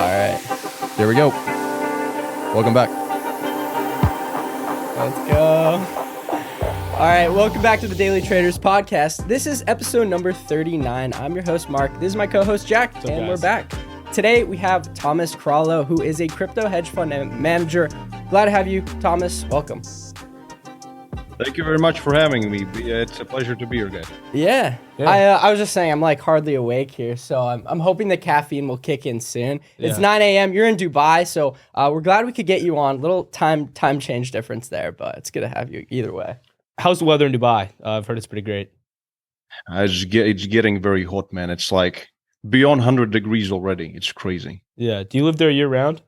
All right, here we go. Welcome back. Let's go. All right, welcome back to the Daily Traders podcast. This is episode number 39. I'm your host, Mark. This is my co-host, Jack, and we're back. Today, we have Thomas Kralow, who is a crypto hedge fund manager. Glad to have you, Thomas. Welcome. Thank you very much for having me. It's a pleasure to be here, guys. Yeah. I was just saying, I'm like hardly awake here, so I'm hoping the caffeine will kick in soon. It's 9 a.m. You're in Dubai, so we're glad we could get you on. Little time change difference there, but it's good to have you either way. How's the weather in Dubai? I've heard it's pretty great. It's getting very hot, man. It's like beyond 100 degrees already. It's crazy. Yeah. Do you live there year round?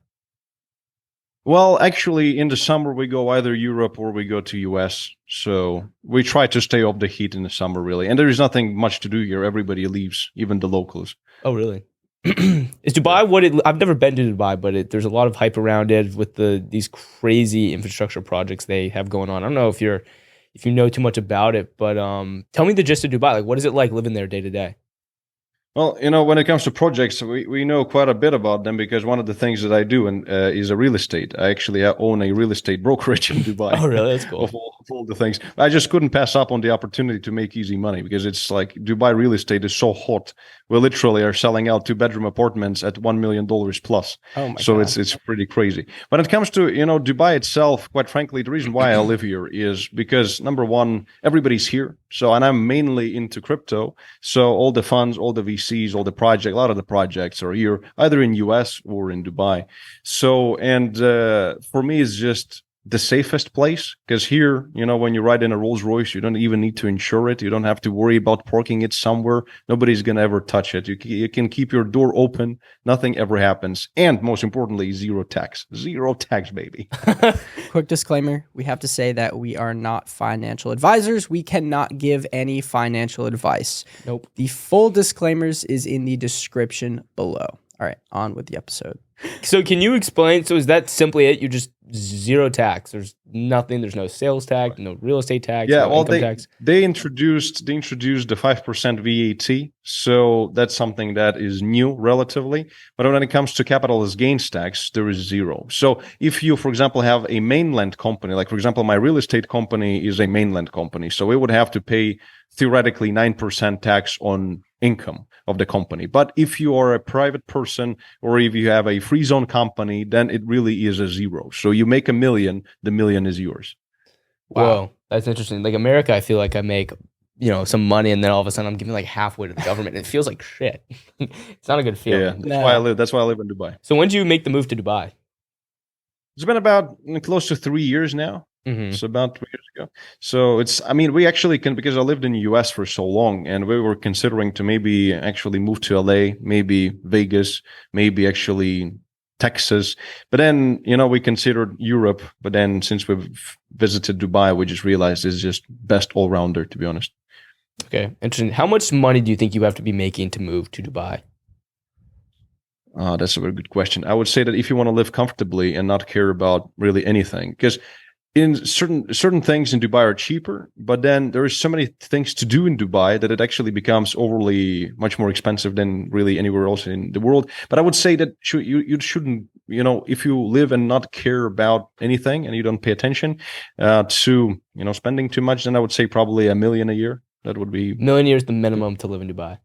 Well, actually, in the summer, we go either Europe or we go to US. So we try to stay off the heat in the summer, really. And there is nothing much to do here. Everybody leaves, even the locals. Oh, really? Is Dubai I've never been to Dubai, but there's a lot of hype around it with these crazy infrastructure projects they have going on. I don't know if you know too much about it, but tell me the gist of Dubai. Like, what is it like living there day to day? Well, when it comes to projects, we know quite a bit about them because one of the things that I do is a real estate. I own a real estate brokerage in Dubai. Oh, really? That's cool. Of all the things. I just couldn't pass up on the opportunity to make easy money because it's like Dubai real estate is so hot. We literally are selling out 2-bedroom apartments at $1 million plus. Oh my so God. it's pretty crazy. When it comes to, Dubai itself, quite frankly, the reason why I live here is because number one, everybody's here. And I'm mainly into crypto. So all the funds, all the VCs, all the projects, a lot of the projects are here, either in US or in Dubai. So, and for me, it's just the safest place because here, when you ride in a Rolls Royce, you don't even need to insure it. You don't have to worry about parking it somewhere. Nobody's going to ever touch it. You can keep your door open. Nothing ever happens. And most importantly, zero tax, baby. Quick disclaimer. We have to say that we are not financial advisors. We cannot give any financial advice. Nope. The full disclaimers is in the description below. All right, on with the episode. So can you explain? So is that simply it? You just zero tax. There's nothing. There's no sales tax, no real estate tax, no income tax. They introduced the 5% VAT. So that's something that is new relatively. But when it comes to capital gains tax, there is zero. So if you, for example, have a mainland company, like for example, my real estate company is a mainland company. So we would have to pay theoretically 9% tax on income of the company. But if you are a private person or if you have a free zone company, then it really is a zero. So you make $1 million, the $1 million is yours. Wow. Whoa, that's interesting. Like America, I feel like I make, some money and then all of a sudden I'm giving like halfway to the government. It feels like shit. It's not a good feeling. Yeah, that's why I live in Dubai. So when did you make the move to Dubai? It's been about close to 3 years now. Mm-hmm. So about 3 years ago. So we actually can, because I lived in the US for so long and we were considering to maybe actually move to LA, maybe Vegas, maybe actually Texas. But then, we considered Europe. But then since we've visited Dubai, we just realized it's just best all rounder, to be honest. Okay. Interesting. How much money do you think you have to be making to move to Dubai? That's a very good question. I would say that if you want to live comfortably and not care about really anything, because in certain things in Dubai are cheaper, but then there is so many things to do in Dubai that it actually becomes overly much more expensive than really anywhere else in the world. But I would say that you shouldn't, if you live and not care about anything and you don't pay attention to, spending too much, then I would say probably $1 million a year. That would be $1 million a year is the minimum to live in Dubai.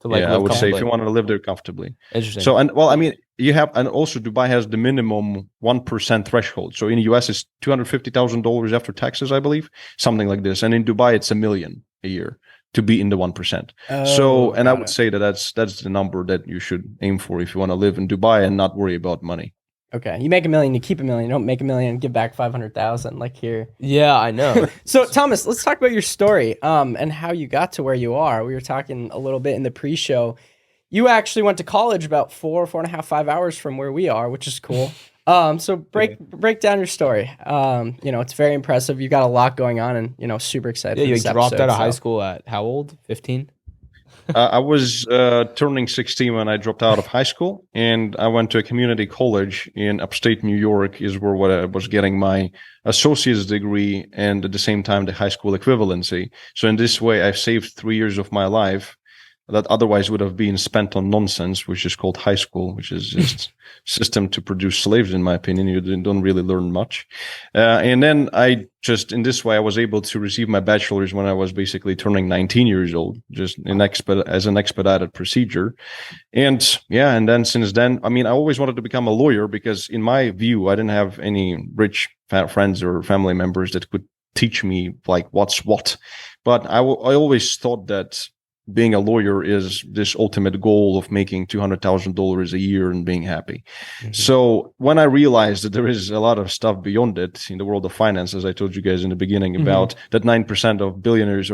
I would say if you want to live there comfortably. Interesting. So, you have, and also Dubai has the minimum 1% threshold. So in the US, it's $250,000 after taxes, I believe, something like this. And in Dubai, it's $1 million a year to be in the 1%. I would say that that's the number that you should aim for if you want to live in Dubai and not worry about money. Okay, you make $1 million, you keep $1 million. You don't make $1 million and give back 500,000 like here. Yeah, I know. So Thomas, let's talk about your story and how you got to where you are. We were talking a little bit in the pre-show. You actually went to college about 4.5, 5 hours from where we are, which is cool. So break down your story. It's very impressive. You've got a lot going on, and super excited. Yeah, you dropped out of high school at how old? 15. I was turning 16 when I dropped out of high school, and I went to a community college in upstate New York, is where I was getting my associate's degree and at the same time the high school equivalency. So in this way, I've saved 3 years of my life that otherwise would have been spent on nonsense, which is called high school, which is just system to produce slaves, in my opinion. You don't really learn much. And then I just, in this way, I was able to receive my bachelor's when I was basically turning 19 years old, just as an expedited procedure. And yeah, and then since then, I mean, I always wanted to become a lawyer because in my view, I didn't have any rich friends or family members that could teach me like what's what. But I always thought that being a lawyer is this ultimate goal of making $200,000 a year and being happy. Mm-hmm. So when I realized that there is a lot of stuff beyond it in the world of finance, as I told you guys in the beginning about that 9% of billionaires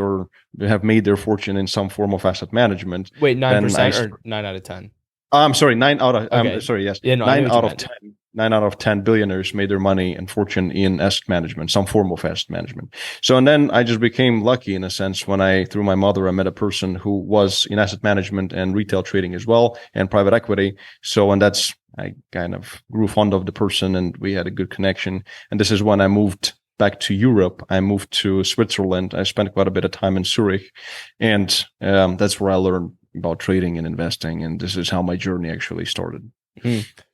have made their fortune in some form of asset management. Wait, 9% or 9 out of 10? I'm sorry, 9 out of, okay. Sorry, yes. Yeah, no, 9 out of 10. 9 out of 10 billionaires made their money and fortune in asset management, some form of asset management. So, and then I just became lucky in a sense when through my mother, I met a person who was in asset management and retail trading as well and private equity. So, and I kind of grew fond of the person and we had a good connection. And this is when I moved back to Europe. I moved to Switzerland. I spent quite a bit of time in Zurich, and that's where I learned about trading and investing. And this is how my journey actually started.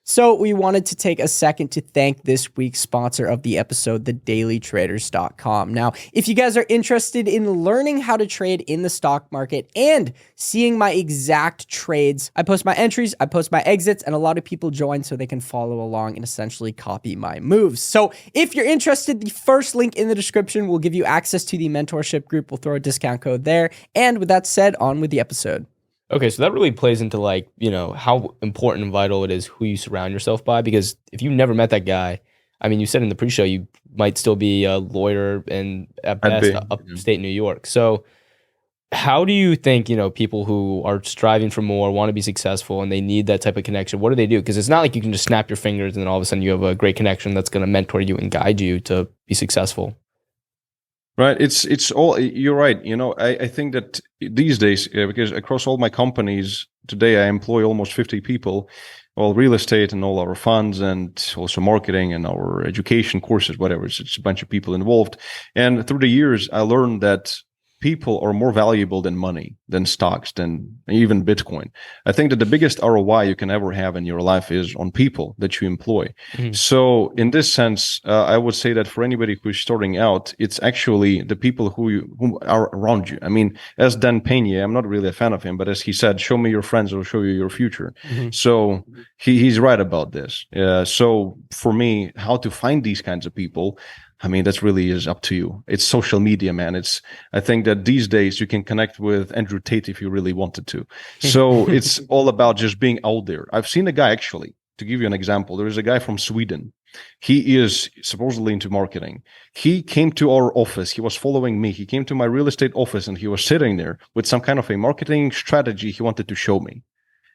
So we wanted to take a second to thank this week's sponsor of the episode, thedailytraders.com. Now, if you guys are interested in learning how to trade in the stock market and seeing my exact trades, I post my entries, I post my exits, and a lot of people join so they can follow along and essentially copy my moves. So if you're interested, the first link in the description will give you access to the mentorship group. We'll throw a discount code there. And with that said, on with the episode. Okay, so that really plays into like, how important and vital it is who you surround yourself by, because if you never met that guy, I mean, you said in the pre-show you might still be a lawyer and at best upstate New York. So how do you think, people who are striving for more, want to be successful, and they need that type of connection, what do they do? Because it's not like you can just snap your fingers and then all of a sudden you have a great connection that's going to mentor you and guide you to be successful. Right. It's all, you're right. I think that these days, because across all my companies today, I employ almost 50 people, all real estate and all our funds and also marketing and our education courses, whatever. It's a bunch of people involved. And through the years, I learned that people are more valuable than money, than stocks, than even Bitcoin. I think that the biggest ROI you can ever have in your life is on people that you employ. Mm-hmm. So in this sense, I would say that for anybody who's starting out, it's actually the people who are around you. I mean, as Dan Pena, I'm not really a fan of him, but as he said, show me your friends, I'll show you your future. Mm-hmm. So he's right about this. So for me, how to find these kinds of people, I mean, that really is up to you. It's social media, man. I think that these days you can connect with Andrew Tate if you really wanted to. So it's all about just being out there. I've seen a guy, actually, to give you an example, there is a guy from Sweden. He is supposedly into marketing. He came to our office. He was following me. He came to my real estate office and he was sitting there with some kind of a marketing strategy he wanted to show me.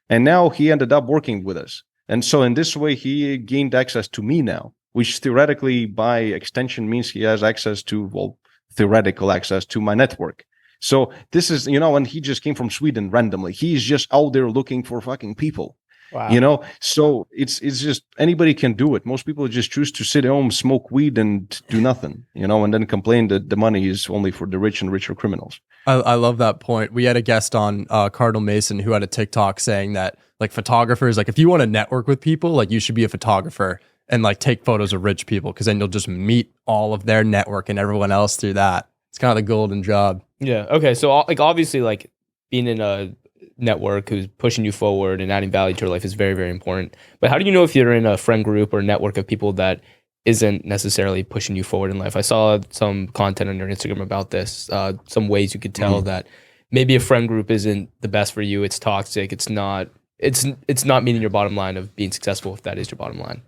And now he ended up working with us. And so in this way, he gained access to me now, which theoretically by extension means he has access to, well, theoretical access to my network. So this is, and he just came from Sweden randomly. He's just out there looking for fucking people. Wow. So it's just anybody can do it. Most people just choose to sit at home, smoke weed and do nothing, and then complain that the money is only for the rich and richer criminals. I love that point. We had a guest on, Cardinal Mason, who had a TikTok saying that like photographers, like if you want to network with people, like you should be a photographer and like take photos of rich people, because then you'll just meet all of their network and everyone else through that. It's kind of the golden job. Yeah. Okay. So like obviously like being in a network who's pushing you forward and adding value to your life is very, very important. But how do you know if you're in a friend group or network of people that isn't necessarily pushing you forward in life? I saw some content on your Instagram about this, some ways you could tell that maybe a friend group isn't the best for you. It's toxic. It's not meeting your bottom line of being successful, if that is your bottom line.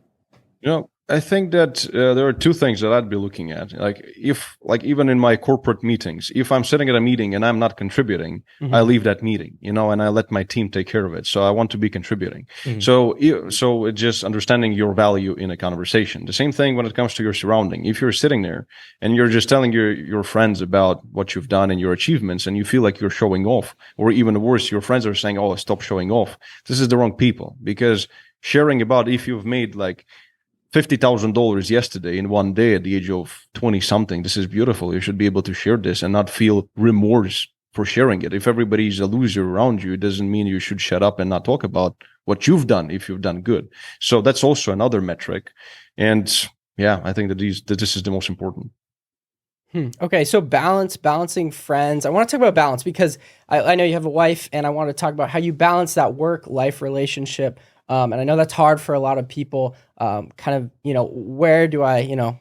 I think that there are two things that I'd be looking at. Even in my corporate meetings, if I'm sitting at a meeting and I'm not contributing, I leave that meeting, and I let my team take care of it. So I want to be contributing. So it's just understanding your value in a conversation. The same thing when it comes to your surrounding. If you're sitting there and you're just telling your friends about what you've done and your achievements, and you feel like you're showing off, or even worse, your friends are saying, "Oh, stop showing off." This is the wrong people, because sharing about if you've made like $50,000 yesterday in one day at the age of 20 something. This is beautiful. You should be able to share this and not feel remorse for sharing it. If everybody's a loser around you, it doesn't mean you should shut up and not talk about what you've done if you've done good. So that's also another metric. And yeah, I think that this is the most important. Okay, so balancing friends. I want to talk about balance because I know you have a wife, and I want to talk about how you balance that work-life relationship. And I know that's hard for a lot of people. Kind of, where do I,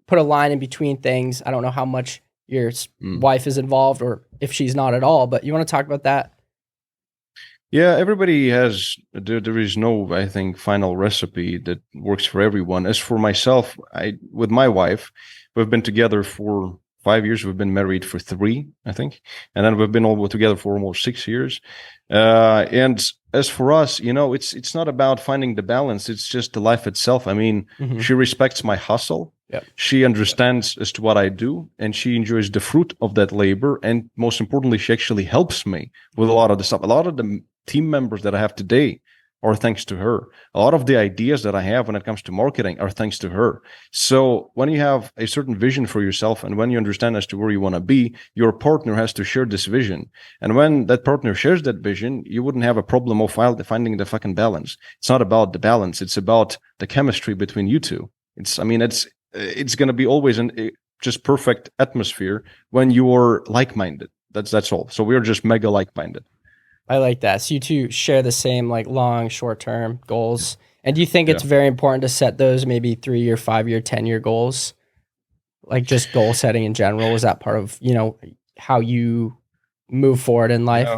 put a line in between things? I don't know how much your wife is involved or if she's not at all, but you want to talk about that? Yeah, everybody has, there is no, I think, final recipe that works for everyone. As for myself, with my wife, we've been together for 5 years. We've been married for 3, I think. And then we've been all together for almost 6 years. And as for us, it's not about finding the balance. It's just the life itself. I mean, she respects my hustle. Yep. She understands as to what I do, and she enjoys the fruit of that labor. And most importantly, she actually helps me with a lot of the stuff. A lot of the team members that I have today are thanks to her. A lot of the ideas that I have when it comes to marketing are thanks to her. So when you have a certain vision for yourself and when you understand as to where you want to be, your partner has to share this vision. And when that partner shares that vision, you wouldn't have a problem of finding the fucking balance. It's not about the balance. It's about the chemistry between you two. It's going to be always just perfect atmosphere when you're like-minded. That's all. So we're just mega like-minded. I like that. So you two share the same like long, short-term goals. And do you think it's very important to set those maybe 3-year, 5-year, 10-year goals? Like just goal setting in general? Is that part of, how you move forward in life?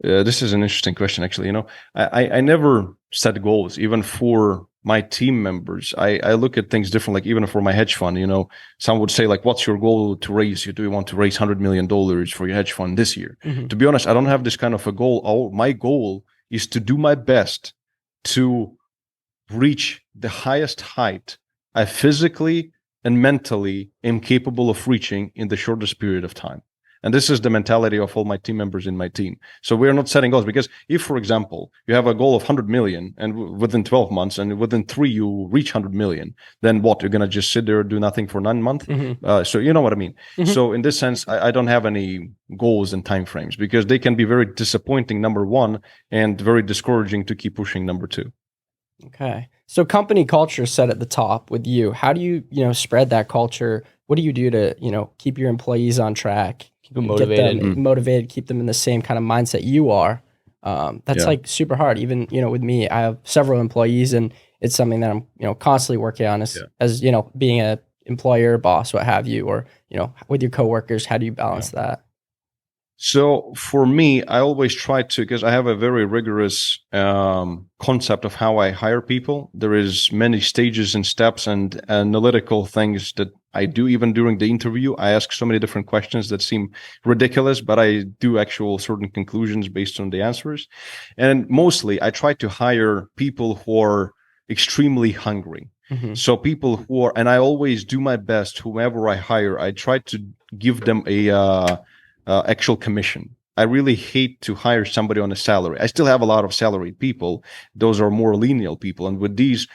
This is an interesting question, actually. I never set goals, even for my team members. I look at things different. Like even for my hedge fund, some would say like, what's your goal to raise? Do you want to raise $100 million for your hedge fund this year? To be honest, I don't have this kind of a goal. My goal is to do my best to reach the highest height I physically and mentally am capable of reaching in the shortest period of time. And this is the mentality of all my team members in my team. So we're not setting goals, because if, for example, you have a goal of 100 million and within 12 months and within 3 you reach 100 million, then what? You're going to just sit there and do nothing for 9 months? So you know what I mean? So in this sense, I don't have any goals and timeframes, because they can be very disappointing, number one, and very discouraging to keep pushing, number two. Okay. So company culture set at the top with you. How do you, spread that culture? What do you do to, keep your employees on track? Keep them motivated. Get them motivated, keep them in the same kind of mindset you are. That's like super hard. Even, with me, I have several employees, and it's something that I'm, constantly working on as being a employer, boss, what have you, or, with your coworkers, how do you balance that? So for me, I always try to, because I have a very rigorous concept of how I hire people. There is many stages and steps and analytical things that I do even during the interview. I ask so many different questions that seem ridiculous, but I do actual certain conclusions based on the answers. And mostly I try to hire people who are extremely hungry. So people who are, and I always do my best, whomever I hire, I try to give them a actual commission. I really hate to hire somebody on a salary. I still have a lot of salaried people. Those are more lineal people. And with these,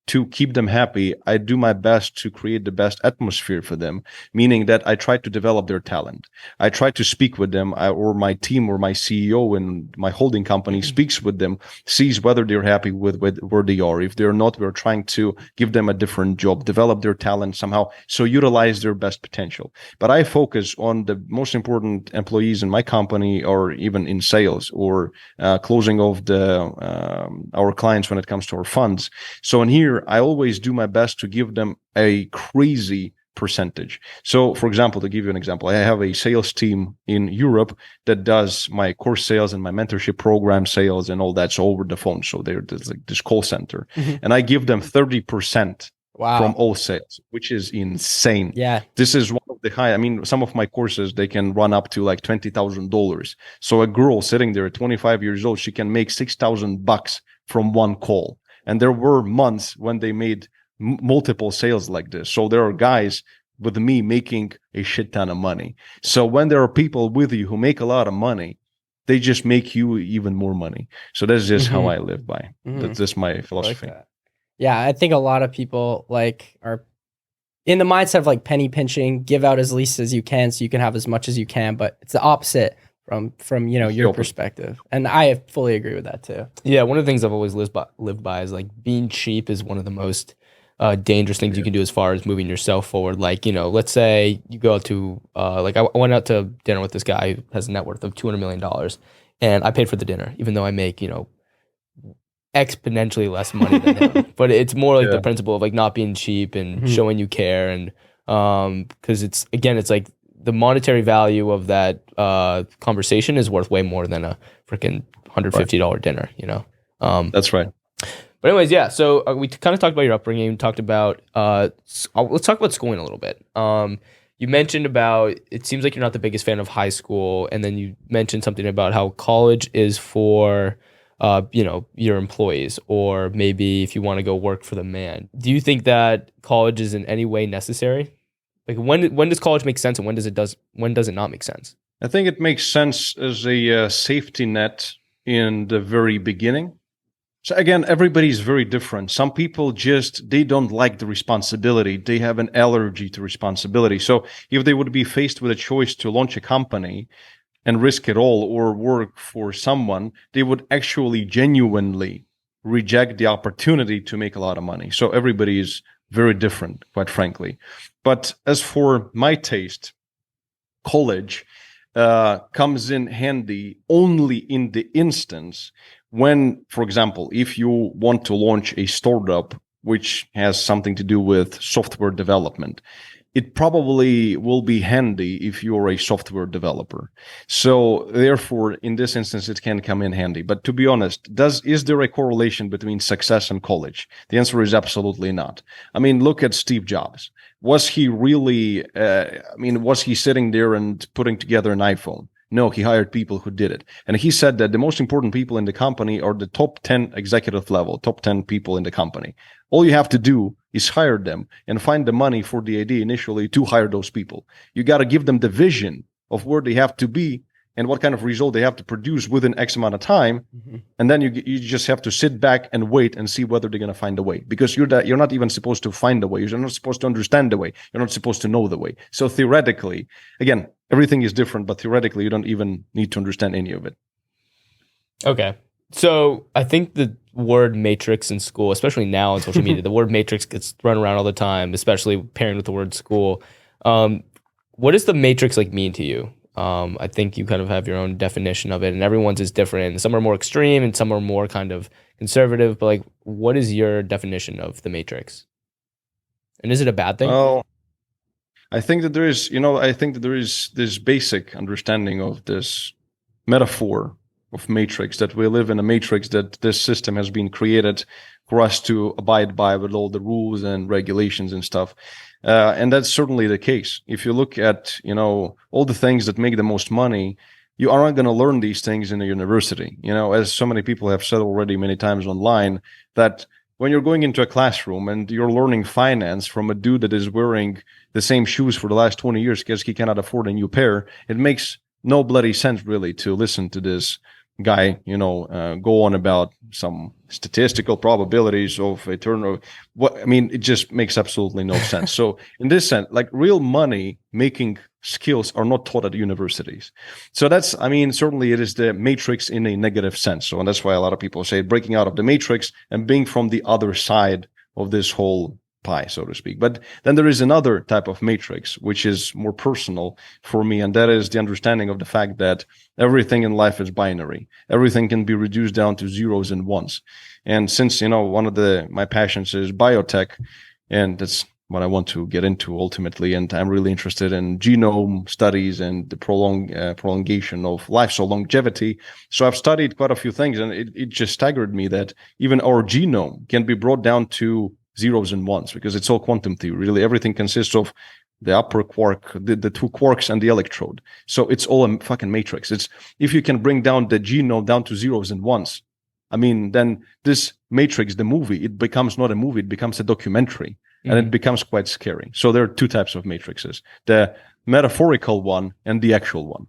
to keep them happy, I do my best to create the best atmosphere for them, meaning that I try to develop their talent. I try to speak with them, or my team or my CEO and my holding company speaks with them, sees whether they're happy with where they are. If they're not, we're trying to give them a different job, develop their talent somehow, so utilize their best potential. But I focus on the most important employees in my company, or even in sales, or closing of our clients when it comes to our funds. So in here, I always do my best to give them a crazy percentage. So, for example, to give you an example, I have a sales team in Europe that does my course sales and my mentorship program sales and all that, so over the phone. So there's like this call center, and I give them 30% from all sales, which is insane. Yeah, this is one of the high. I mean, some of my courses, they can run up to like $20,000. So a girl sitting there at 25 years old, she can make $6,000 from one call. And there were months when they made multiple sales like this. So there are guys with me making a shit ton of money. So when there are people with you who make a lot of money, they just make you even more money. So that's just how I live by. That's just my philosophy. Yeah, I think a lot of people are in the mindset of like penny pinching, give out as least as you can so you can have as much as you can, but it's the opposite from your perspective. And I fully agree with that too. Yeah, one of the things I've always lived by is like being cheap is one of the most dangerous things you can do as far as moving yourself forward. Like, let's say you go out to like I went out to dinner with this guy who has a net worth of $200 million, and I paid for the dinner, even though I make, exponentially less money than him. But it's more like the principle of like not being cheap and showing you care, and because it's like the monetary value of that conversation is worth way more than a freaking $150 dinner, That's right. But anyways, yeah, so we kind of talked about your upbringing. We talked about let's talk about schooling a little bit. You mentioned about, it seems like you're not the biggest fan of high school, and then you mentioned something about how college is for your employees, or maybe if you want to go work for the man. Do you think that college is in any way necessary? Like when does college make sense, and when does it not make sense? I think it makes sense as a safety net in the very beginning. So again, everybody's very different. Some people they don't like the responsibility. They have an allergy to responsibility. So if they would be faced with a choice to launch a company and risk it all or work for someone, they would actually genuinely reject the opportunity to make a lot of money. So everybody is very different, quite frankly. But as for my taste, college comes in handy only in the instance when, for example, if you want to launch a startup which has something to do with software development, it probably will be handy if you're a software developer. So therefore, in this instance, it can come in handy. But to be honest, is there a correlation between success and college? The answer is absolutely not. I mean, look at Steve Jobs. Was he really, was he sitting there and putting together an iPhone? No, he hired people who did it. And he said that the most important people in the company are the top 10 executive level, top 10 people in the company. All you have to do is hire them and find the money for the idea initially to hire those people. You got to give them the vision of where they have to be and what kind of result they have to produce within X amount of time. Mm-hmm. And then you just have to sit back and wait and see whether they're going to find a way, because you're not even supposed to find the way. You're not supposed to understand the way. You're not supposed to know the way. So theoretically, again, everything is different, but theoretically, you don't even need to understand any of it. Okay. So I think the word matrix in school, especially now on social media, the word matrix gets thrown around all the time, especially pairing with the word school. What does the matrix mean to you? I think you kind of have your own definition of it, and everyone's is different. Some are more extreme and some are more kind of conservative, but what is your definition of the matrix? And is it a bad thing? Well, I think that there is this basic understanding of this metaphor of matrix, that we live in a matrix, that this system has been created for us to abide by with all the rules and regulations and stuff. And that's certainly the case. If you look at, all the things that make the most money, you aren't going to learn these things in a university. As so many people have said already many times online, that when you're going into a classroom and you're learning finance from a dude that is wearing the same shoes for the last 20 years because he cannot afford a new pair, it makes no bloody sense really to listen to this guy, go on about some statistical probabilities of a turnover. It just makes absolutely no sense. So in this sense, real money making skills are not taught at universities. So that's, certainly it is the matrix in a negative sense. So, and that's why a lot of people say breaking out of the matrix and being from the other side of this whole pie, so to speak. But then there is another type of matrix, which is more personal for me, and that is the understanding of the fact that everything in life is binary. Everything can be reduced down to zeros and ones. And since, one of my passions is biotech, and that's what I want to get into ultimately, and I'm really interested in genome studies and the prolongation of life, so longevity. So I've studied quite a few things, and it just staggered me that even our genome can be brought down to zeros and ones, because it's all quantum theory. Really, everything consists of the upper quark, the two quarks, and the electrode. So it's all a fucking matrix. It's, if you can bring down the genome down to zeros and ones, then this matrix, the movie, it becomes not a movie, it becomes a documentary, and it becomes quite scary. So there are two types of matrices: the metaphorical one and the actual one.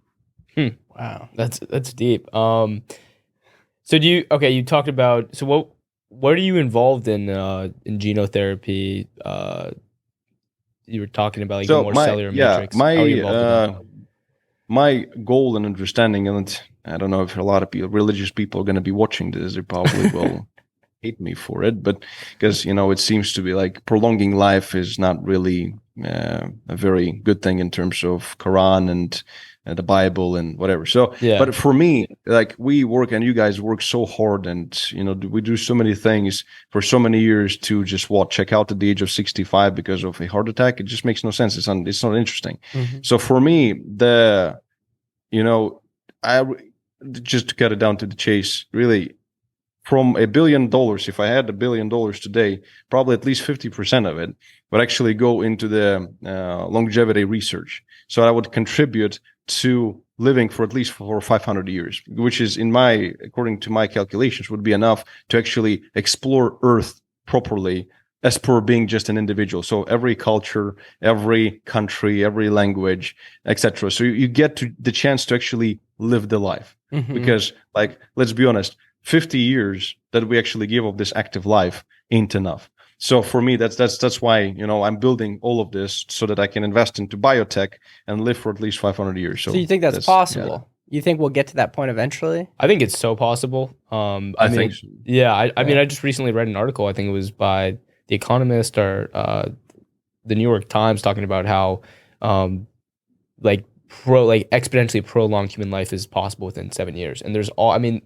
Wow, that's deep. So you talked about, so what are you involved in genotherapy? you were talking about like So the more cellular yeah, matrix. How are you involved in that? my goal and understanding, and I don't know if a lot of people, religious people, are going to be watching this. They probably will hate me for it, but because it seems to be like prolonging life is not really a very good thing in terms of Quran and the Bible and whatever. So, Yeah. but for me, like we work and you guys work so hard, and we do so many things for so many years to just check out at the age of 65 because of a heart attack. It just makes no sense. It's not interesting. So for me, I just to cut it down to the chase, really, from $1 billion, if I had $1 billion today, probably at least 50% of it would actually go into the longevity research. So I would contribute to living for at least for 500 years, which is according to my calculations, would be enough to actually explore Earth properly as per being just an individual. So every culture, every country, every language, etc. So you get to the chance to actually live the life. Because, like, let's be honest, 50 years that we actually give of this active life ain't enough. So for me, that's why I'm building all of this so that I can invest into biotech and live for at least 500 years. So you think that's possible? Yeah. You think we'll get to that point eventually? I think it's so possible. I think so. Yeah, I mean, I just recently read an article. I think it was by The Economist or the New York Times talking about how exponentially prolonged human life is possible within 7 years. And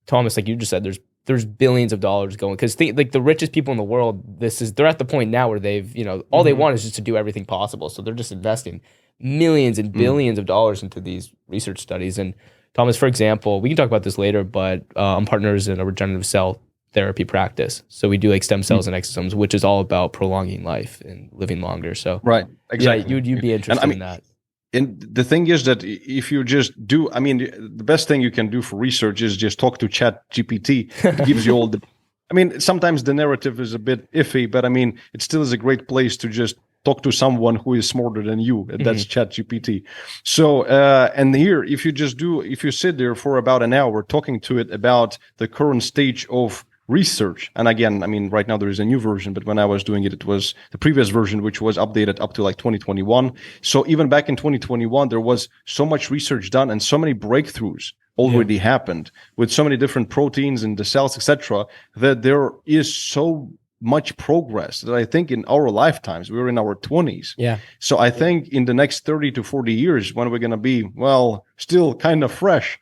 Thomas, like you just said, there's billions of dollars going, because like the richest people in the world, they're at the point now where they've all they want is just to do everything possible. So they're just investing millions and billions of dollars into these research studies. And Thomas, for example, we can talk about this later, but I'm partners in a regenerative cell therapy practice. So we do like stem cells and exosomes, which is all about prolonging life and living longer. So right, exactly. Yeah, you'd be interested in that. And the thing is that if you just the best thing you can do for research is just talk to ChatGPT. It gives you all sometimes the narrative is a bit iffy, but it still is a great place to just talk to someone who is smarter than you. And that's ChatGPT. So, and here, if you sit there for about an hour talking to it about the current stage of research, and again, right now there is a new version, but when I was doing it, it was the previous version, which was updated up to like 2021. So even back in 2021, there was so much research done and so many breakthroughs already happened with so many different proteins in the cells, etc., that there is so much progress that I think in our lifetimes, we're in our 20s. Yeah. So I think in the next 30 to 40 years, when we're going to be, still kind of fresh,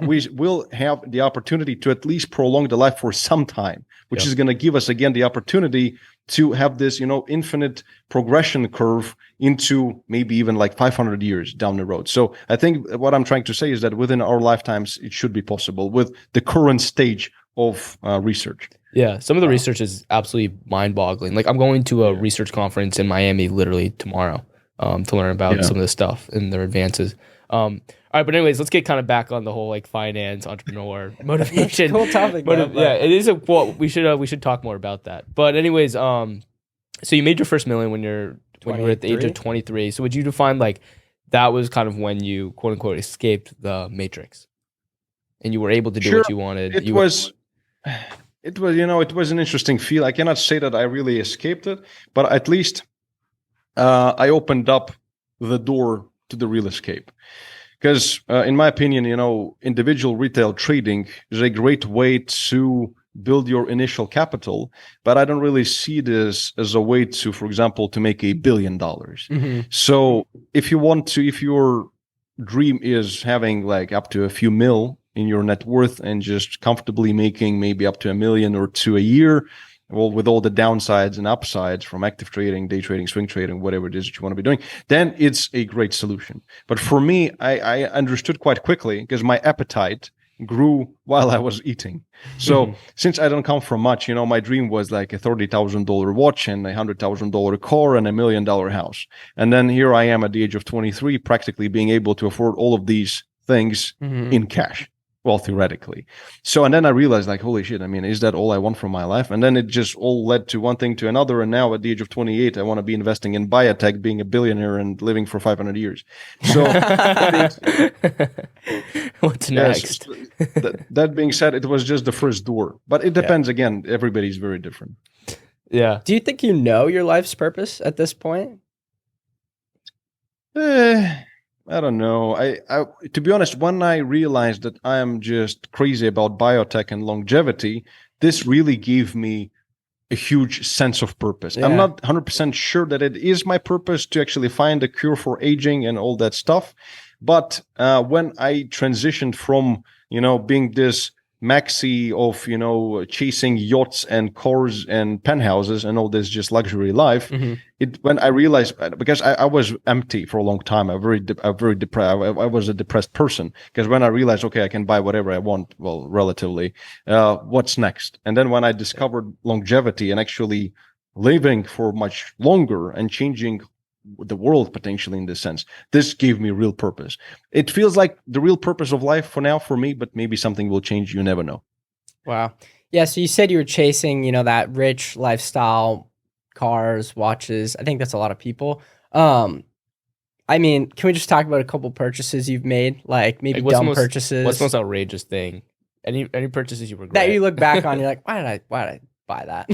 we will have the opportunity to at least prolong the life for some time, which is going to give us again the opportunity to have this, infinite progression curve into maybe even like 500 years down the road. So I think what I'm trying to say is that within our lifetimes, it should be possible with the current stage of research. Yeah, some of the research is absolutely mind-boggling. Like I'm going to a research conference in Miami literally tomorrow to learn about some of this stuff and their advances. All right, but anyways, let's get kind of back on the whole like finance, entrepreneur, motivation. Cool topic. Yeah, it is we should talk more about that. But anyways, so you made your first million when you were at the age of 23. So would you define like that was kind of when you quote unquote escaped the matrix, and you were able to do what you wanted? It was an interesting feel. I cannot say that I really escaped it, but at least I opened up the door to the real escape. Because in my opinion, individual retail trading is a great way to build your initial capital, but I don't really see this as a way to, for example, to make $1 billion. So if your dream is having like up to a few mil in your net worth and just comfortably making maybe up to $1 million or $2 million a year, well, with all the downsides and upsides from active trading, day trading, swing trading, whatever it is that you want to be doing, then it's a great solution. But for me, I understood quite quickly because my appetite grew while I was eating. So since I don't come from much, my dream was like a $30,000 watch and a $100,000 car and $1 million house. And then here I am at the age of 23, practically being able to afford all of these things in cash. Well, theoretically. So, and then I realized like, holy shit, is that all I want from my life? And then it just all led to one thing to another. And now at the age of 28, I want to be investing in biotech, being a billionaire and living for 500 years. So what's next? That being said, it was just the first door, but it depends again. Everybody's very different. Yeah. Do you think you know your life's purpose at this point? I don't know. I to be honest, when I realized that I am just crazy about biotech and longevity, this really gave me a huge sense of purpose. I'm Yeah. not 100% sure that it is my purpose to actually find a cure for aging and all that stuff. But when I transitioned from, being this maxi of, chasing yachts and cars and penthouses and all this just luxury life, when I realized, because I was empty for a long time, a very depressed, I was a depressed person, because when I realized, okay, I can buy whatever I want, well, relatively, what's next? And then when I discovered longevity and actually living for much longer and changing the world potentially in this sense, this gave me real purpose. It feels like the real purpose of life for now for me, but maybe something will change. You never know. Wow. Yeah. So you said you were chasing, that rich lifestyle, cars, watches. I think that's a lot of people. I mean, can we just talk about a couple purchases you've made, like maybe Like, dumb purchases What's the most outrageous thing? Any purchases you regret? that you look back on? You're like, why did I buy that?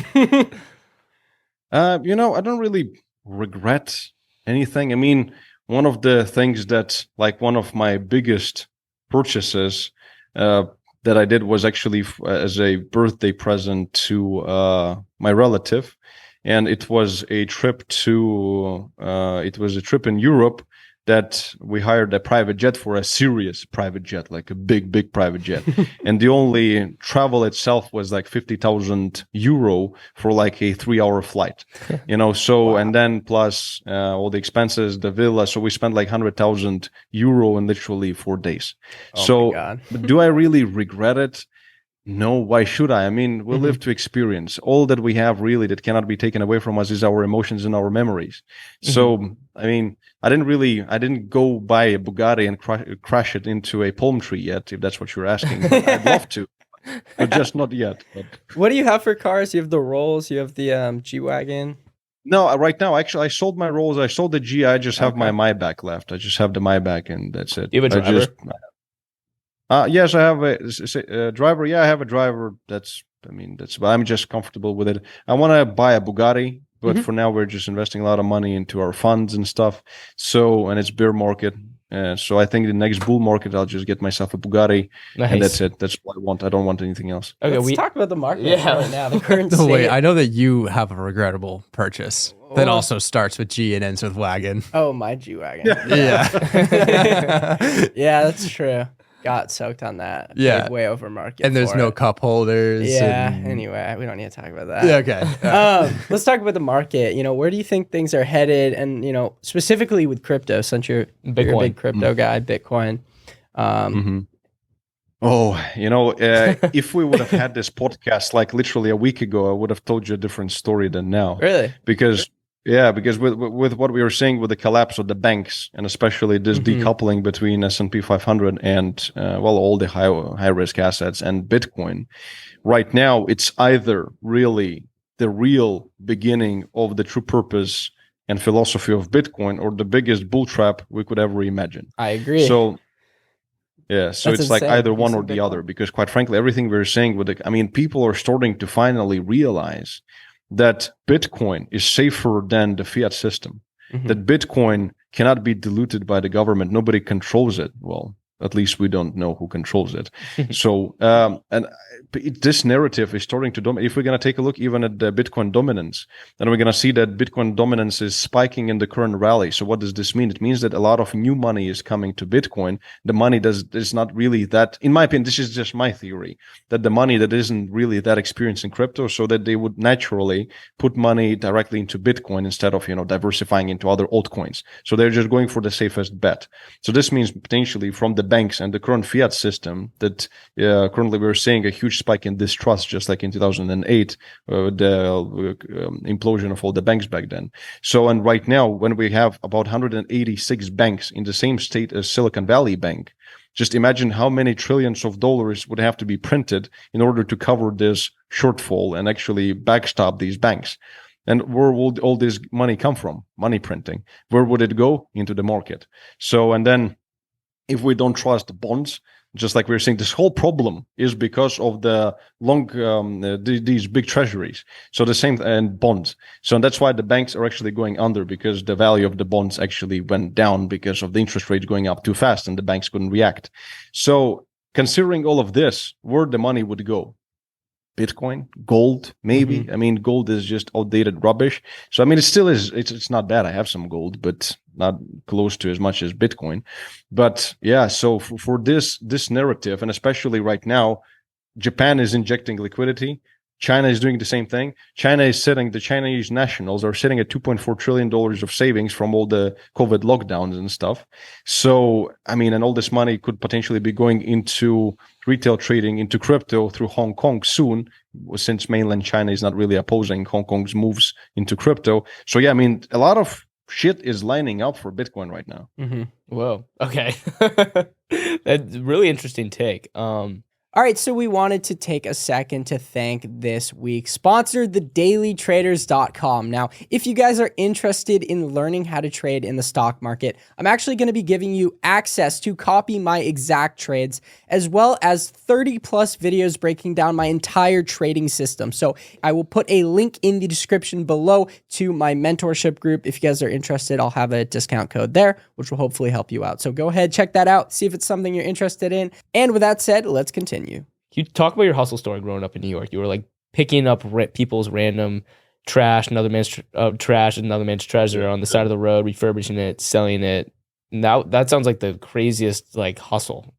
I don't really regret anything. I mean, one of the things that, like, one of my biggest purchases that I did was actually as a birthday present to my relative, and it was a trip in Europe that we hired a private jet for, a serious private jet, like a big private jet. And the only travel itself was like 50,000 euro for like a 3-hour flight, so, wow. And then plus all the expenses, the villa. So we spent like 100,000 euro in literally 4 days. Oh, so my God. do I really regret it? No, why should I? I mean, we live to experience. All that we have really that cannot be taken away from us is our emotions and our memories. So, I mean, I didn't go buy a Bugatti and crash it into a palm tree yet, if that's what you're asking. But I'd love to, but just not yet. But. What do you have for cars? You have the Rolls, you have the G-Wagon. No, right now, actually, I sold my Rolls. I sold the G. I just have my Maybach left. I just have the Maybach, and that's it. You have a driver? Yes, I have a driver. Yeah, I have a driver. But I'm just comfortable with it. I want to buy a Bugatti, but for now we're just investing a lot of money into our funds and stuff. So, and it's bear market. So I think the next bull market, I'll just get myself a Bugatti, and that's it. That's what I want. I don't want anything else. Okay, let's talk about the market right now. The current state. Wait, I know that you have a regrettable purchase that also starts with G and ends with Wagon. Oh, my G-Wagon. Yeah. Yeah, that's true. Got soaked on that. Yeah. Way over market. And there's no cup holders. Yeah. Anyway, we don't need to talk about that. Yeah, okay. Let's talk about the market. Where do you think things are headed? And, specifically with crypto, since you're a big crypto guy, Bitcoin. If we would have had this podcast like literally a week ago, I would have told you a different story than now. Really? Because with what we were saying with the collapse of the banks, and especially this decoupling between S&P 500 and all the high risk assets and Bitcoin, right now it's either really the real beginning of the true purpose and philosophy of Bitcoin, or the biggest bull trap we could ever imagine. I agree. So it's insane. like either one or the other, because quite frankly, everything we're saying people are starting to finally realize that Bitcoin is safer than the fiat system, that Bitcoin cannot be diluted by the government. Nobody controls it. Well, at least we don't know who controls it. So, this narrative is starting to dominate. If we're going to take a look even at the Bitcoin dominance, then we're going to see that Bitcoin dominance is spiking in the current rally. So what does this mean? It means that a lot of new money is coming to Bitcoin. The money is not really that, in my opinion, this is just my theory, that the money that isn't really that experienced in crypto, so that they would naturally put money directly into Bitcoin instead of, diversifying into other altcoins. So they're just going for the safest bet. So this means potentially from the banks and the current fiat system that currently we're seeing a huge spike in distrust, just like in 2008, the implosion of all the banks back then. So, and right now, when we have about 186 banks in the same state as Silicon Valley Bank, just imagine how many trillions of dollars would have to be printed in order to cover this shortfall and actually backstop these banks. And where would all this money come from? Money printing. Where would it go? Into the market. So, and then if we don't trust bonds, just like we were saying, this whole problem is because of the these big treasuries. So the same, and bonds. So that's why the banks are actually going under, because the value of the bonds actually went down because of the interest rates going up too fast and the banks couldn't react. So considering all of this, where the money would go? Bitcoin, gold, maybe. Mhm. I mean, gold is just outdated rubbish. So I mean, it still is. It's not bad. I have some gold, but not close to as much as Bitcoin. But yeah, so for this narrative, and especially right now, Japan is injecting liquidity. China is doing the same thing. The Chinese nationals are sitting at $2.4 trillion of savings from all the COVID lockdowns and stuff. So, I mean, and all this money could potentially be going into retail trading, into crypto through Hong Kong soon, since mainland China is not really opposing Hong Kong's moves into crypto. So, yeah, I mean, a lot of shit is lining up for Bitcoin right now. Mm-hmm. Whoa. Okay. That's a really interesting take. All right, so we wanted to take a second to thank this week's sponsor, thedailytraders.com. Now, if you guys are interested in learning how to trade in the stock market, I'm actually going to be giving you access to copy my exact trades, as well as 30 plus videos breaking down my entire trading system. So I will put a link in the description below to my mentorship group. If you guys are interested, I'll have a discount code there, which will hopefully help you out. So go ahead, check that out, see if it's something you're interested in. And with that said, let's continue. You talk about your hustle story growing up in New York. You were like picking up people's random trash, another man's trash, another man's treasure on the side of the road, refurbishing it, selling it. Now that sounds like the craziest like hustle.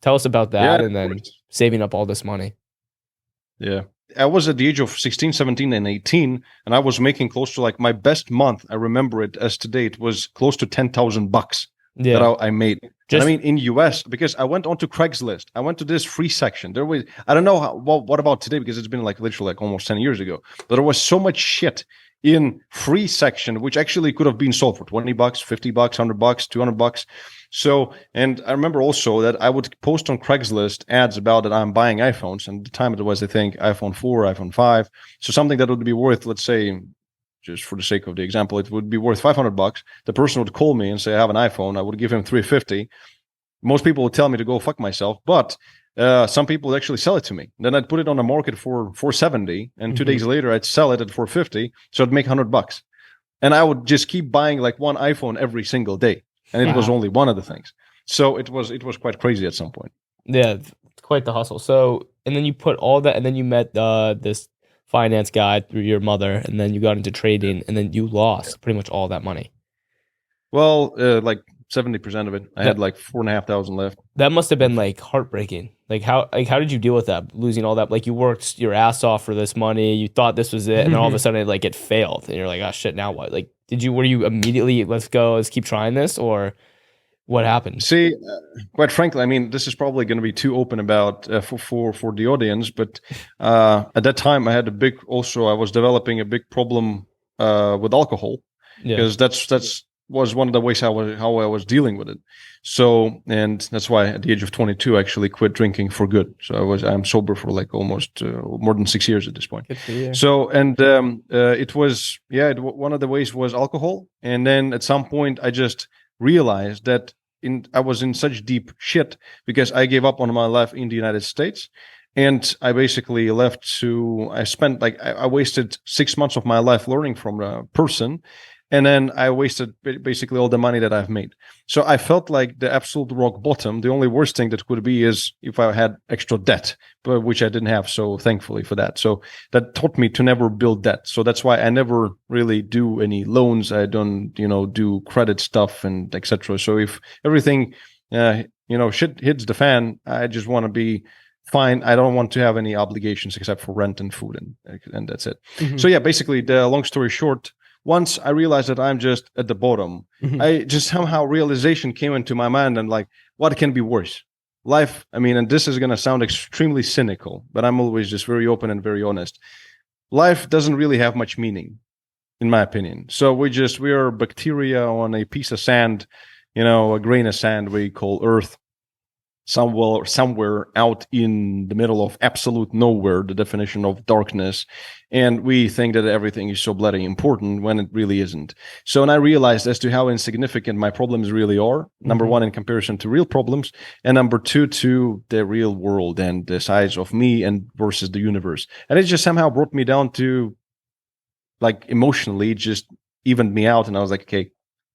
Tell us about that, Yeah, and then saving up all this money. Yeah. I was at the age of 16, 17, and 18, and I was making close to, like, my best month. I remember it as to date was close to $10,000 Yeah. that I made. And Just- I mean, in US, because I went onto Craigslist, I went to this free section. There was, I don't know what about today, because it's been like literally like almost 10 years ago, but there was so much shit in free section, which actually could have been sold for $20, $50, $100, $200. So, and I remember also that I would post on Craigslist ads about that I'm buying iPhones. And at the time it was, I think, iPhone 4, iPhone 5. So something that would be worth, let's say, just for the sake of the example, it would be worth $500. The person would call me and say, I have an iPhone. I would give him $350. Most people would tell me to go fuck myself, but some people would actually sell it to me. Then I'd put it on the market for $470, and 2 days later I'd sell it at $450, so I'd make $100. And I would just keep buying like one iPhone every single day, and it was only one of the things. So it was quite crazy at some point. Yeah, it's quite the hustle. So, and then you put all that, and then you met this finance guy through your mother, and then you got into trading, and then you lost pretty much all that money. Well, like 70% of it. I had like 4,500 left. That must have been like heartbreaking. Like how did you deal with that? Losing all that? Like you worked your ass off for this money. You thought this was it, and then all of a sudden it failed, and you're like, oh shit, now what? Like, were you immediately, let's keep trying this, or what happened? See, quite frankly, I mean, this is probably going to be too open about for the audience, but at that time I was developing a big problem with alcohol, because that's was one of the ways how I was dealing with it. So, and that's why at the age of 22 I actually quit drinking for good. So I'm sober for like almost more than 6 years at this point. Good for you. So, and it was, one of the ways was alcohol. And then at some point I just realized that I was in such deep shit because I gave up on my life in the United States. And I basically I wasted 6 months of my life learning from a person. And then I wasted basically all the money that I've made. So I felt like the absolute rock bottom. The only worst thing that could be is if I had extra debt, but which I didn't have. So thankfully for that. So that taught me to never build debt. So that's why I never really do any loans. I don't, do credit stuff and etc. So if everything, shit hits the fan, I just want to be fine. I don't want to have any obligations except for rent and food, and that's it. Mm-hmm. So yeah, basically the long story short, once I realized that I'm just at the bottom, I just somehow realization came into my mind, and like, what can be worse? Life, I mean, and this is going to sound extremely cynical, but I'm always just very open and very honest. Life doesn't really have much meaning, in my opinion. So we are bacteria on a piece of sand, a grain of sand we call Earth. somewhere out in the middle of absolute nowhere, the definition of darkness, and we think that everything is so bloody important when it really isn't. So when I realized as to how insignificant my problems really are, number one, in comparison to real problems, and number two, to the real world and the size of me and versus the universe, and it just somehow brought me down to, like, emotionally, it just evened me out, and I was like, okay,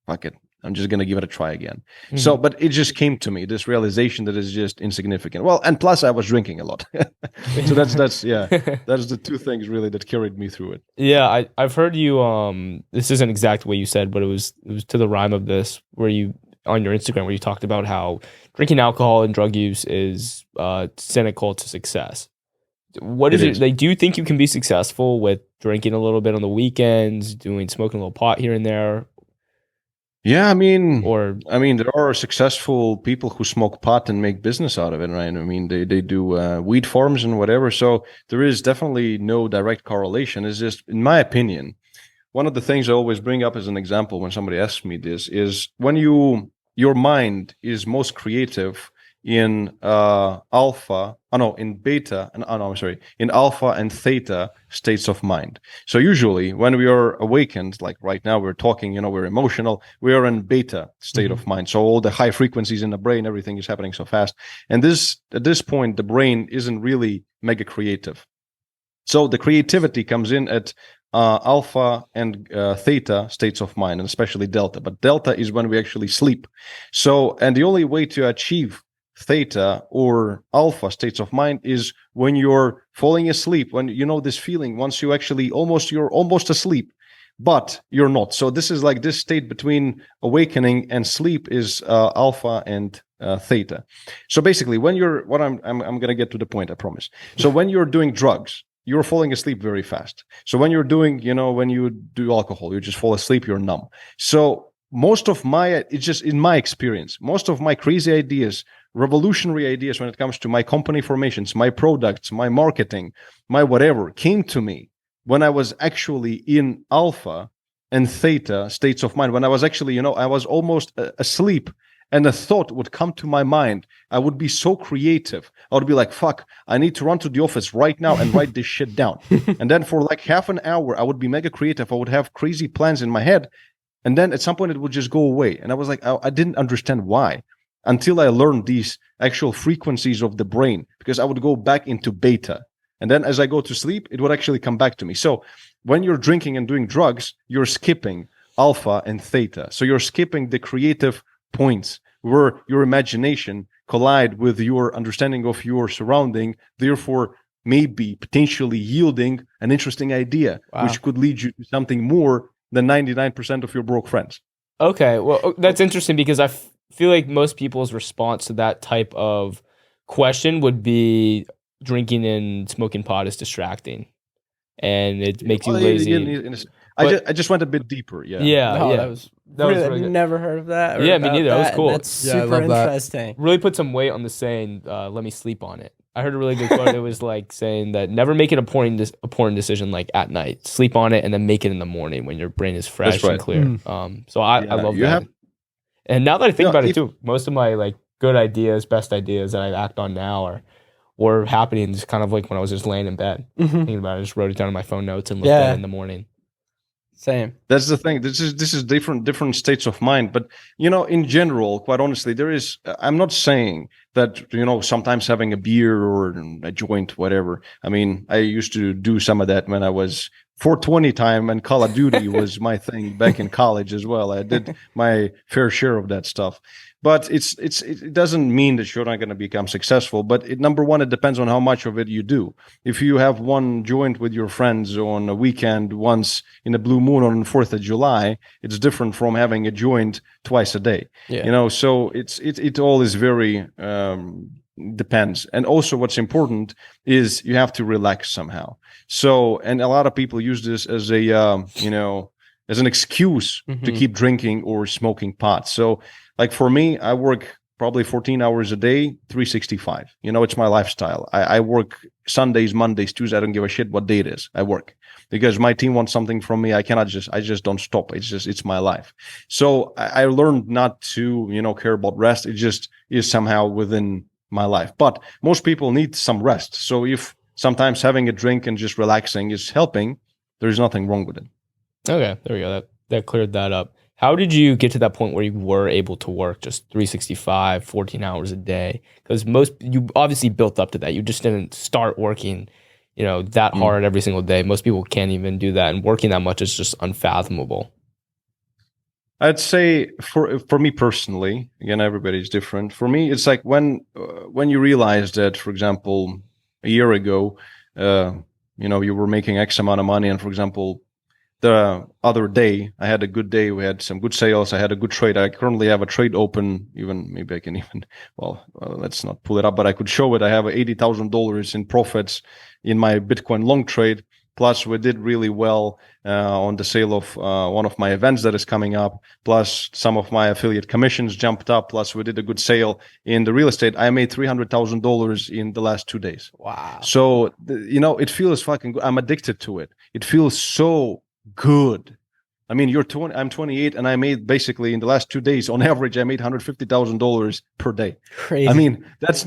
fuck it, I'm just going to give it a try again. So, but it just came to me, this realization that is just insignificant. Well, and plus I was drinking a lot. So that's the two things really that carried me through it. Yeah, I've heard you. This isn't exact way you said, but it was to the rhyme of this, where you on your Instagram where you talked about how drinking alcohol and drug use is cynical to success. What is it like? Do you think you can be successful with drinking a little bit on the weekends, smoking a little pot here and there? Yeah, I mean, there are successful people who smoke pot and make business out of it, right? I mean, they do weed farms and whatever. So there is definitely no direct correlation. It's just, in my opinion, one of the things I always bring up as an example when somebody asks me this is when your mind is most creative in in alpha and theta states of mind. So usually when we are awakened, like right now we're talking, we're emotional, we are in beta state of mind. So all the high frequencies in the brain, everything is happening so fast. And at this point, the brain isn't really mega creative. So the creativity comes in at alpha and theta states of mind, and especially delta. But delta is when we actually sleep. So, and the only way to achieve theta or alpha states of mind is when you're falling asleep, when this feeling, once you're almost asleep, but you're not. So this is like this state between awakening and sleep is alpha and theta. So basically when I'm going to get to the point, I promise. So when you're doing drugs, you're falling asleep very fast. So when you're doing, when you do alcohol, you just fall asleep, you're numb. So it's just in my experience, most of my crazy ideas, revolutionary ideas when it comes to my company formations, my products, my marketing, my whatever, came to me when I was actually in alpha and theta states of mind. When I was actually, I was almost asleep, and a thought would come to my mind. I would be so creative. I would be like, fuck, I need to run to the office right now and write this shit down. And then for like half an hour, I would be mega creative. I would have crazy plans in my head. And then at some point it would just go away. And I was like, I didn't understand why until I learned these actual frequencies of the brain, because I would go back into beta. And then as I go to sleep, it would actually come back to me. So when you're drinking and doing drugs, you're skipping alpha and theta. So you're skipping the creative points where your imagination collide with your understanding of your surrounding, therefore maybe potentially yielding an interesting idea, which could lead you to something more than 99% of your broke friends. Okay, well, that's interesting because I feel like most people's response to that type of question would be drinking and smoking pot is distracting, and it makes you lazy. I just went a bit deeper. Yeah. That was really good. Never heard of that. Yeah, me neither. That was cool. That's super interesting. Really put some weight on the saying, let me sleep on it. I heard a really good quote. It was like saying that never make an important decision like at night. Sleep on it and then make it in the morning when your brain is fresh and clear. So I love that. And now that I think about it too, most of my like good ideas, best ideas that I act on now were happening just kind of like when I was just laying in bed thinking about it. I just wrote it down in my phone notes and looked at it in the morning. Same. That's the thing. This is different states of mind. But in general, quite honestly, I'm not saying that sometimes having a beer or a joint, whatever. I mean, I used to do some of that when I was 420 time, and Call of Duty was my thing back in college as well. I did my fair share of that stuff. But it doesn't mean that you're not going to become successful. But number one, it depends on how much of it you do. If you have one joint with your friends on a weekend once in a blue moon on the 4th of July, it's different from having a joint twice a day. Yeah. So it all is very depends. And also what's important is you have to relax somehow. So, and a lot of people use this as as an excuse to keep drinking or smoking pot. So like for me, I work probably 14 hours a day, 365. It's my lifestyle. I work Sundays, Mondays, Tuesdays. I don't give a shit what day it is. I work because my team wants something from me. I just don't stop. It's my life. So I learned not to, care about rest. It just is somehow within my life. But most people need some rest. So if sometimes having a drink and just relaxing is helping, there's nothing wrong with it. Okay, there we go. That cleared that up. How did you get to that point where you were able to work just 365, 14 hours a day? Because you obviously built up to that. You just didn't start working, that hard every single day. Most people can't even do that, and working that much is just unfathomable. I'd say for me personally, again, everybody's different. For me, it's like when you realize that, for example, a year ago, you were making X amount of money, and for example, the other day I had a good day. We had some good sales. I had a good trade. I currently have a trade open. Maybe I can even, let's not pull it up, but I could show it. I have $80,000 in profits in my Bitcoin long trade. Plus, we did really well on the sale of one of my events that is coming up. Plus, some of my affiliate commissions jumped up. Plus, we did a good sale in the real estate. I made $300,000 in the last 2 days. Wow. So, it feels fucking good. I'm addicted to it. It feels so good. I mean, I'm 28, and I made basically in the last 2 days, on average, I made $150,000 per day. Crazy. I mean, that's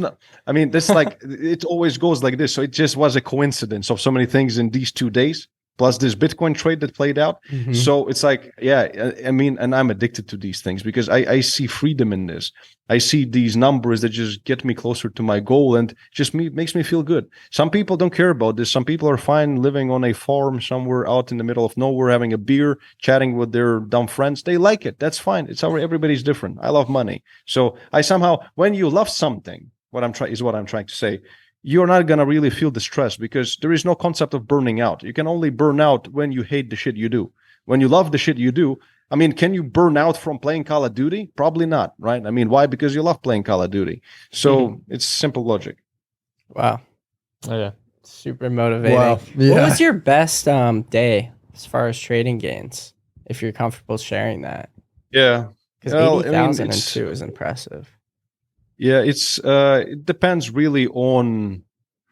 like, it always goes like this. So it just was a coincidence of so many things in these 2 days, plus this Bitcoin trade that played out. Mhm. So it's like, yeah, I mean, and I'm addicted to these things because I see freedom in this. I see these numbers that just get me closer to my goal and just makes me feel good. Some people don't care about this. Some people are fine living on a farm somewhere out in the middle of nowhere, having a beer, chatting with their dumb friends. They like it. That's fine. Everybody's different. I love money. So when you love something, what I'm trying to say, you're not going to really feel the stress because there is no concept of burning out. You can only burn out when you hate the shit you do. When you love the shit you do, I mean, can you burn out from playing Call of Duty? Probably not, right? I mean, why? Because you love playing Call of Duty. So it's simple logic. Wow. Oh, yeah. Super motivating. Wow. Yeah. What was your best day as far as trading gains? If you're comfortable sharing that. Yeah. Because Well, 80,000 and 2 is impressive. Yeah, it depends really on,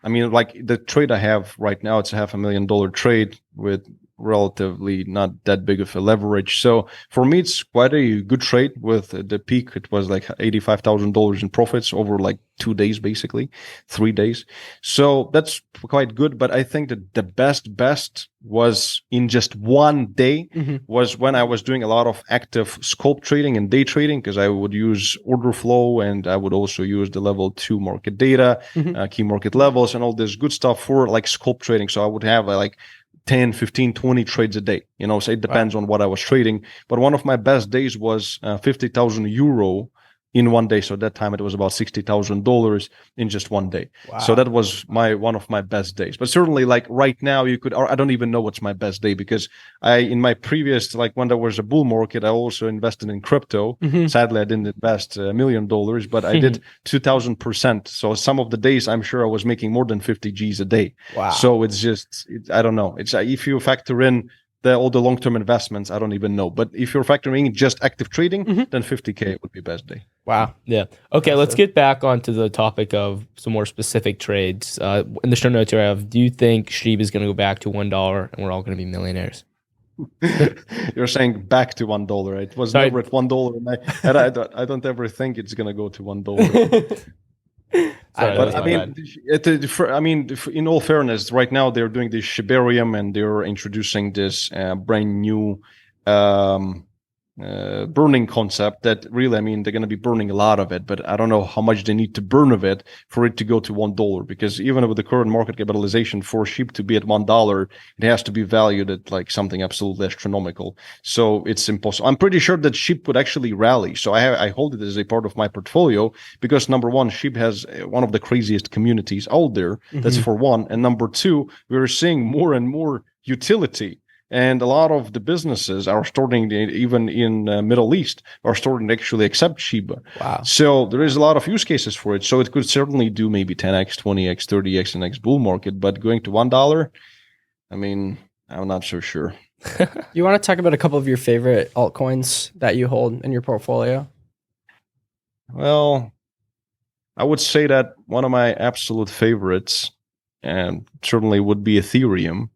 I mean, like the trade I have right now, it's a $500,000 trade with relatively not that big of a leverage. So for me, it's quite a good trade. With the peak, it was like $85,000 in profits over like 2 days, basically 3 days. So that's quite good. But I think that the best was in just 1 day was when I was doing a lot of active scalp trading and day trading, because I would use order flow and I would also use the level 2 market data, key market levels, and all this good stuff for like scalp trading. So I would have like 10, 15, 20 trades a day, so it depends on what I was trading. But one of my best days was 50,000 euro in 1 day. So at that time it was about $60,000 in just 1 day. Wow. So that was one of my best days. But certainly like right now I don't even know what's my best day, because in my previous, like when there was a bull market, I also invested in crypto. Sadly, I didn't invest $1 million, but I did 2,000%. So some of the days I'm sure I was making more than 50 G's a day. Wow. So it's just, I don't know. It's if you factor in all the long-term investments, I don't even know. But if you're factoring just active trading, then 50K would be best day. Wow. Yeah. Okay, let's get back onto the topic of some more specific trades. In the show notes here I have, do you think Shiv is going to go back to $1 and we're all going to be millionaires? You're saying back to $1. It was never at $1, and I don't ever think it's going to go to $1. But I mean, in all fairness, right now they're doing this Shibarium and they're introducing this brand new burning concept that really, I mean, they're going to be burning a lot of it, but I don't know how much they need to burn of it for it to go to $1, because even with the current market capitalization for Shiv to be at $1, it has to be valued at like something absolutely astronomical. So it's impossible. I'm pretty sure that Shiv would actually rally. So I hold it as a part of my portfolio because number one, Shiv has one of the craziest communities out there. That's for one. And number two, we're seeing more and more utility. And a lot of the businesses are starting, even in Middle East, are starting to actually accept Shiba. Wow. So there is a lot of use cases for it. So it could certainly do maybe 10x, 20x, 30x in the next bull market. But going to $1, I mean, I'm not so sure. You want to talk about a couple of your favorite altcoins that you hold in your portfolio? Well, I would say that one of my absolute favorites certainly would be Ethereum.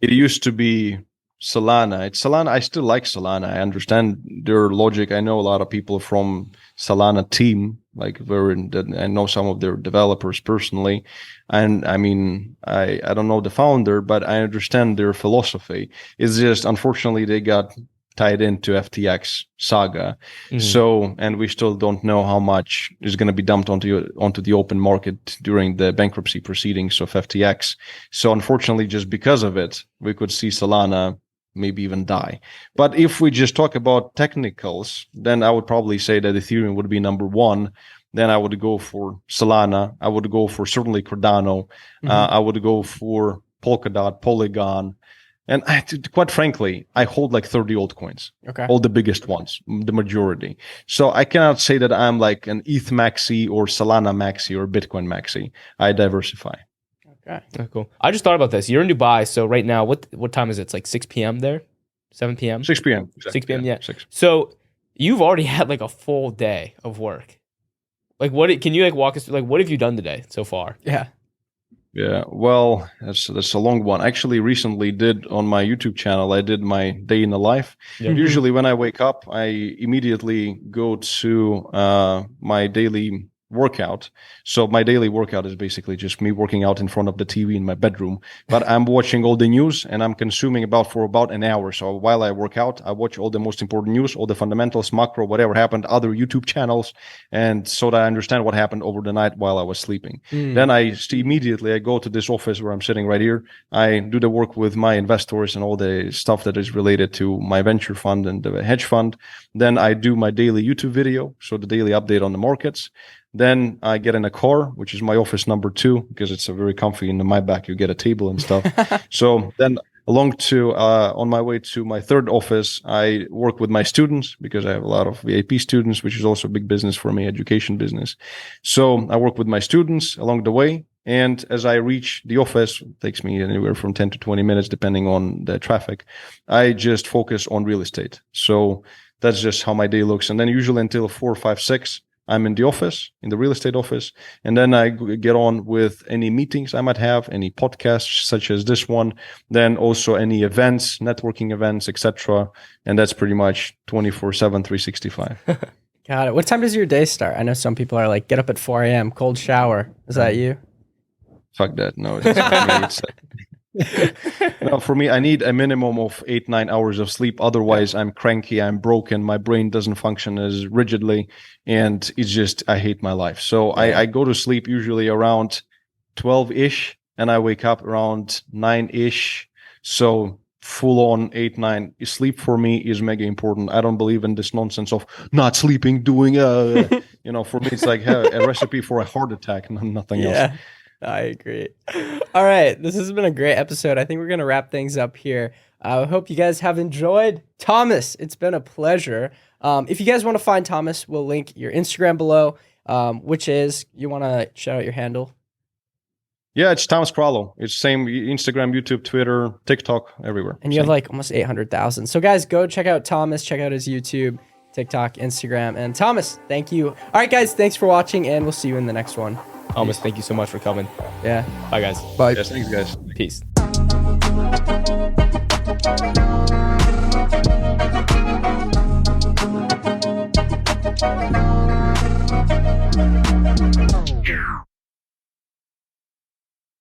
It used to be Solana. It's Solana. I still like Solana. I understand their logic. I know a lot of people from Solana team, like I know some of their developers personally. And I mean, I don't know the founder, but I understand their philosophy. It's just, unfortunately, they got tied into FTX saga. So, and we still don't know how much is going to be dumped onto the open market during the bankruptcy proceedings of FTX. So unfortunately, just because of it, we could see Solana maybe even die. But if we just talk about technicals, then I would probably say that Ethereum would be number one. Then I would go for Solana. I would go for certainly Cardano. I would go for Polkadot, Polygon. And quite frankly, I hold like 30 altcoins. Okay. All the biggest ones, the majority. So I cannot say that I'm like an ETH maxi or Solana maxi or Bitcoin maxi. I diversify. Okay. Oh, cool. I just thought about this. You're in Dubai, so right now, what time is it? It's like 6 p.m. there? 7 p.m.? 6 p.m. Exactly. 6 p.m., yeah. 6. So you've already had like a full day of work. Like can you like walk us through, like what have you done today so far? Yeah. Yeah, well, that's a long one. Actually, recently did on my YouTube channel, I did my day in the life. Yeah. Usually when I wake up, I immediately go to my daily workout. So my daily workout is basically just me working out in front of the TV in my bedroom. But I'm watching all the news and I'm consuming for about an hour. So while I work out, I watch all the most important news, all the fundamentals, macro, whatever happened, other YouTube channels, and so that I understand what happened over the night while I was sleeping. Then immediately I go to this office where I'm sitting right here. I do the work with my investors and all the stuff that is related to my venture fund and the hedge fund. Then I do my daily YouTube video, so the daily update on the markets. Then I get in a car, which is my office number 2, because it's a very comfy. In my back, you get a table and stuff. So then on my way to my third office, I work with my students because I have a lot of VIP students, which is also a big business for me, education business. So I work with my students along the way. And as I reach the office, it takes me anywhere from 10 to 20 minutes, depending on the traffic. I just focus on real estate. So that's just how my day looks. And then usually until 4, 5, 6, I'm in the office, in the real estate office, and then I get on with any meetings I might have, any podcasts such as this one, then also any events, networking events, etc. And that's pretty much 24/7, 365. Got it. What time does your day start? I know some people are like, get up at 4 a.m., cold shower. Is that you? Fuck that. No, no, for me, I need a minimum of 8-9 hours of sleep. Otherwise, I'm cranky, I'm broken, my brain doesn't function as rigidly, and it's just, I hate my life. So I go to sleep usually around 12-ish, and I wake up around 9-ish. So full on 8-9 sleep for me is mega important. I don't believe in this nonsense of not sleeping, doing for me, it's like a recipe for a heart attack, nothing else. I agree. All right. This has been a great episode. I think we're going to wrap things up here. I hope you guys have enjoyed. Thomas, it's been a pleasure. If you guys want to find Thomas, we'll link your Instagram below, which is, you want to shout out your handle? Yeah, it's Thomas Kralow. It's same Instagram, YouTube, Twitter, TikTok, everywhere. And you have like almost 800,000. So guys, go check out Thomas, check out his YouTube, TikTok, Instagram. And Thomas, thank you. All right, guys, thanks for watching, and we'll see you in the next one. Thomas, thank you so much for coming. Yeah. Bye, guys. Bye. Yes, thanks, guys. Peace.